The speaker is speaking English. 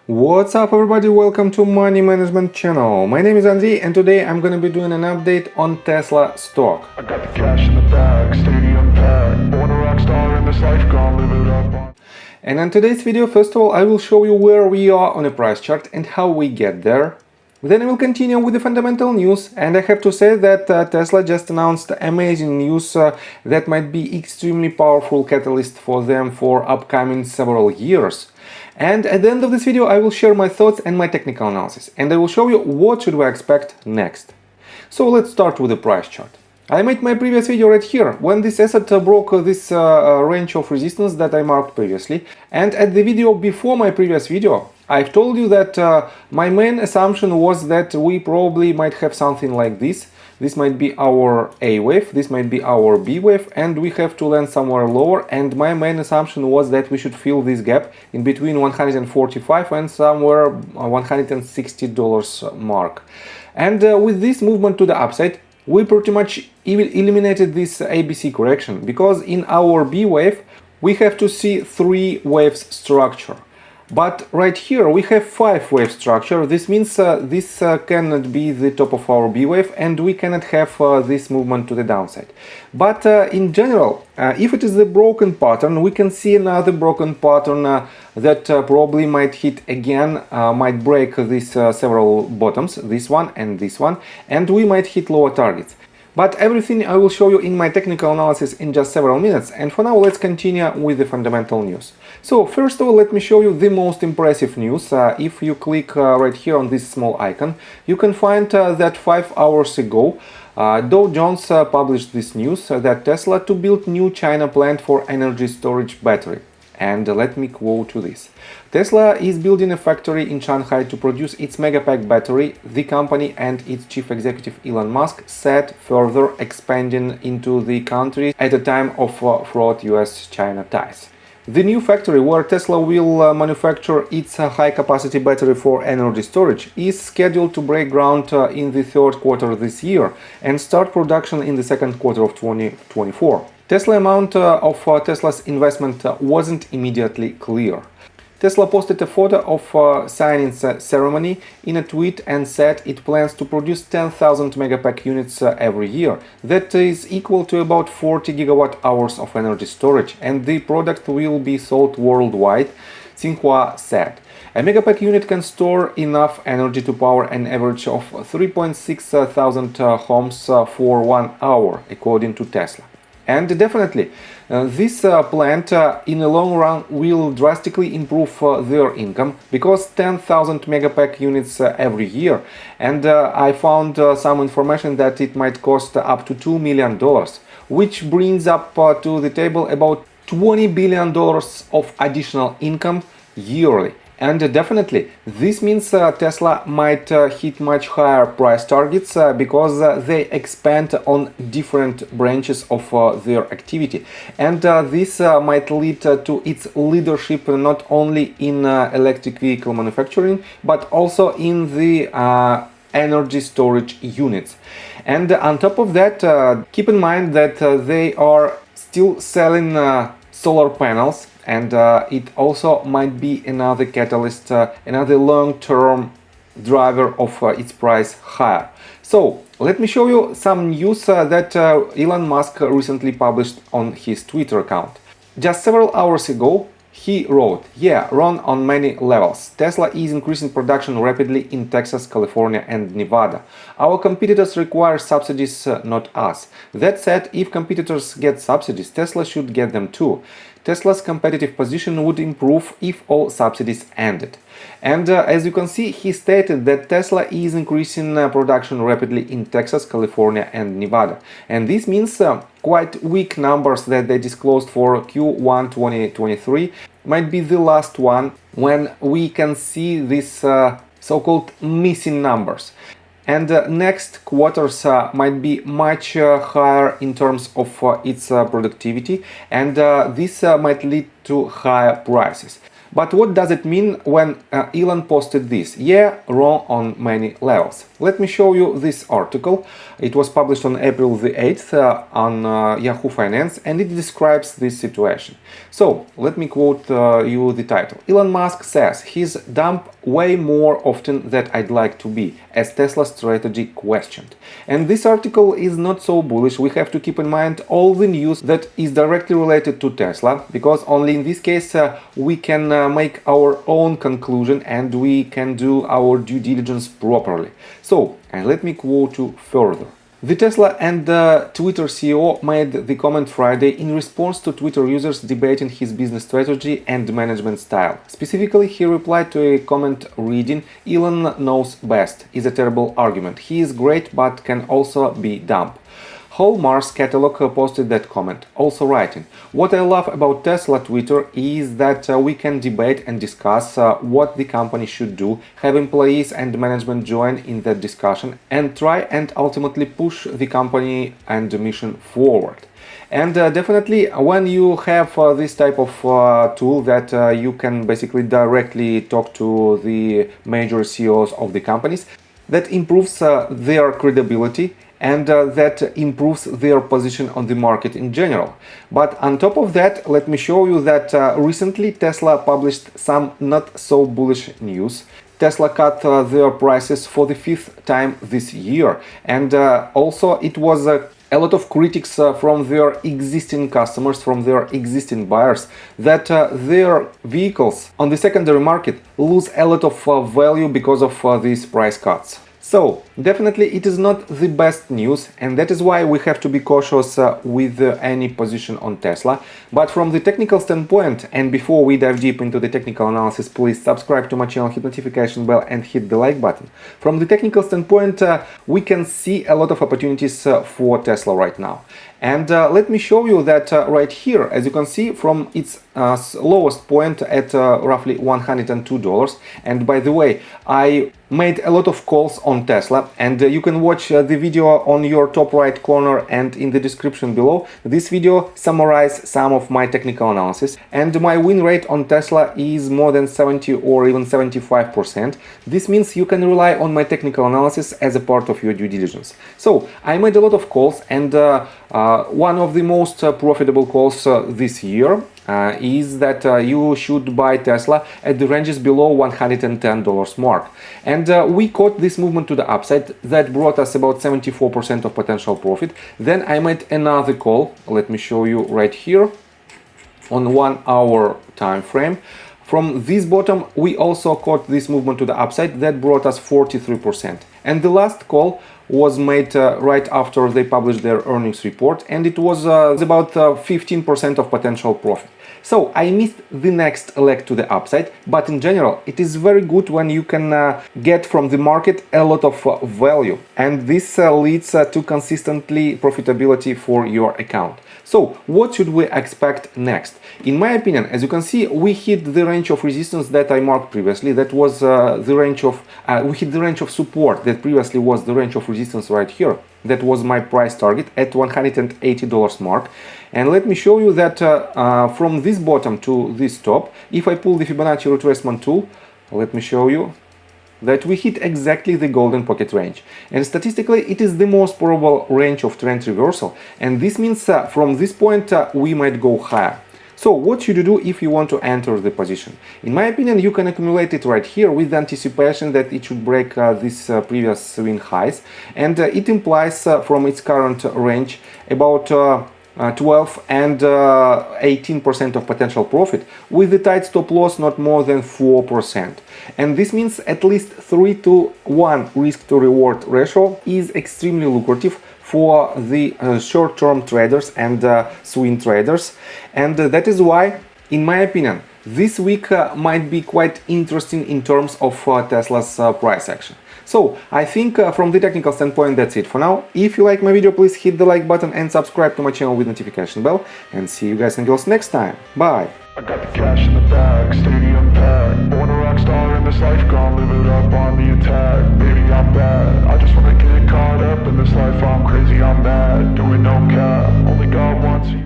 What's up everybody, welcome to Money Management channel. My name is Andy and today I'm gonna be doing an update on Tesla stock. I got the cash in the bag, stadium packed, born a rock star in this life, gonna live it up. And in today's video, first of all, I will show you where we are on a price chart and how we get there. Then I will continue with the fundamental news, and I have to say that Tesla just announced amazing news that might be extremely powerful catalyst for them for upcoming several years. And at the end of this video I will share my thoughts and my technical analysis, and I will show you what should we expect next. So let's start with the price chart. I made my previous video right here, when this asset broke this range of resistance that I marked previously. And at the video before my previous video, I've told you that my main assumption was that we probably might have something like this. This might be our A wave, this might be our B wave, and we have to land somewhere lower. And my main assumption was that we should fill this gap in between $145 and somewhere $160 mark. And with this movement to the upside, we pretty much eliminated this ABC correction, because in our B wave we have to see 3 waves structure. But right here we have 5 wave structure. This means this cannot be the top of our B wave, and we cannot have this movement to the downside. But in general, if it is a broken pattern, we can see another broken pattern that probably might hit again, might break these several bottoms, this one, and we might hit lower targets. But everything I will show you in my technical analysis in just several minutes, and for now let's continue with the fundamental news. So first of all, let me show you the most impressive news. If you click right here on this small icon, you can find that 5 hours ago Dow Jones published this news that Tesla to build new China plant for energy storage battery. And let me quote you this. Tesla is building a factory in Shanghai to produce its megapack battery. The company and its chief executive Elon Musk said, further expanding into the country at a time of fraught US-China ties. The new factory, where Tesla will manufacture its high-capacity battery for energy storage, is scheduled to break ground in the third quarter this year and start production in the second quarter of 2024. Tesla amount of Tesla's investment wasn't immediately clear. Tesla posted a photo of signing ceremony in a tweet and said it plans to produce 10,000 megapack units every year. That is equal to about 40 gigawatt hours of energy storage, and the product will be sold worldwide, Xinhua said. A megapack unit can store enough energy to power an average of 3.6 thousand homes for 1 hour, according to Tesla. And definitely, this plant in the long run will drastically improve their income, because 10,000 megapack units every year. And I found some information that it might cost up to $2 million, which brings up to the table about $20 billion of additional income yearly. And definitely, this means Tesla might hit much higher price targets because they expand on different branches of their activity. And this might lead to its leadership not only in electric vehicle manufacturing, but also in the energy storage units. And on top of that, keep in mind that they are still selling solar panels, and it also might be another catalyst, another long-term driver of its price higher. So let me show you some news that Elon Musk recently published on his Twitter account. Just several hours ago, he wrote, "Yeah, wrong on many levels. Tesla is increasing production rapidly in Texas, California and Nevada. Our competitors require subsidies, not us. That said, if competitors get subsidies, Tesla should get them too. Tesla's competitive position would improve if all subsidies ended." And as you can see, he stated that Tesla is increasing production rapidly in Texas, California and Nevada. And this means quite weak numbers that they disclosed for Q1 2023 might be the last one when we can see these so-called missing numbers. And next quarters might be much higher in terms of its productivity, and this might lead to higher prices. But what does it mean when Elon posted this? Yeah, wrong on many levels. Let me show you this article. It was published on April the 8th on Yahoo Finance, and it describes this situation. So, let me quote you the title. Elon Musk says he's dumped way more often than I'd like to be, as Tesla strategy questioned. And this article is not so bullish. We have to keep in mind all the news that is directly related to Tesla, because only in this case we can make our own conclusion and we can do our due diligence properly. So, and let me quote you further. The Tesla and Twitter CEO made the comment Friday in response to Twitter users debating his business strategy and management style. Specifically, he replied to a comment reading, "Elon knows best" is a terrible argument. He is great but can also be dumb. Hallmark's catalog posted that comment, also writing, "What I love about Tesla Twitter is that we can debate and discuss what the company should do, have employees and management join in that discussion, and try and ultimately push the company and the mission forward." And definitely when you have this type of tool that you can basically directly talk to the major CEOs of the companies, that improves their credibility and that improves their position on the market in general. But on top of that, let me show you that recently Tesla published some not so bullish news. Tesla cut their prices for the 5th time this year, and also it was a lot of critics from their existing customers, from their existing buyers, that their vehicles on the secondary market lose a lot of value because of these price cuts. So, definitely it is not the best news, and that is why we have to be cautious with any position on Tesla. But from the technical standpoint, and before we dive deep into the technical analysis, please subscribe to my channel, hit notification bell and hit the like button. From the technical standpoint, we can see a lot of opportunities for Tesla right now. And let me show you that right here, as you can see, from its lowest point at roughly $102. And by the way, I made a lot of calls on Tesla, and you can watch the video on your top right corner and in the description below. This video summarizes some of my technical analysis, and my win rate on Tesla is more than 70 or even 75%. This means you can rely on my technical analysis as a part of your due diligence. So I made a lot of calls, and one of the most profitable calls this year is that you should buy Tesla at the ranges below $110 mark. And we caught this movement to the upside that brought us about 74% of potential profit. Then I made another call, let me show you right here, on 1 hour time frame. From this bottom, we also caught this movement to the upside that brought us 43%. And the last call was made right after they published their earnings report, and it was about 15% of potential profit. So I missed the next leg to the upside, but in general it is very good when you can get from the market a lot of value, and this leads to consistently profitability for your account. So what should we expect next? In my opinion, as you can see, we hit the range of resistance that I marked previously. That was the range of we hit the range of support that previously was the range of resistance right here. That was my price target at $180 mark. And let me show you that from this bottom to this top, if I pull the Fibonacci retracement tool, let me show you that we hit exactly the golden pocket range. And statistically, it is the most probable range of trend reversal. And this means from this point, we might go higher. So what should you do if you want to enter the position? In my opinion, you can accumulate it right here with the anticipation that it should break these previous swing highs. And it implies from its current range about 12 and 18% of potential profit, with the tight stop loss not more than 4%. And this means at least 3 to 1 risk to reward ratio is extremely lucrative for the short-term traders and swing traders. And that is why, in my opinion, this week might be quite interesting in terms of Tesla's price action. So I think from the technical standpoint, that's it for now. If you like my video, please hit the like button and subscribe to my channel with notification bell. And see you guys and girls next time. Bye! I got the cash in the bag, stadium packed. Born a rock star in this life, gonna live it up on the attack. Baby, I'm bad, I just wanna get caught up in this life. I'm crazy, I'm mad, doing no cap. Only God wants you.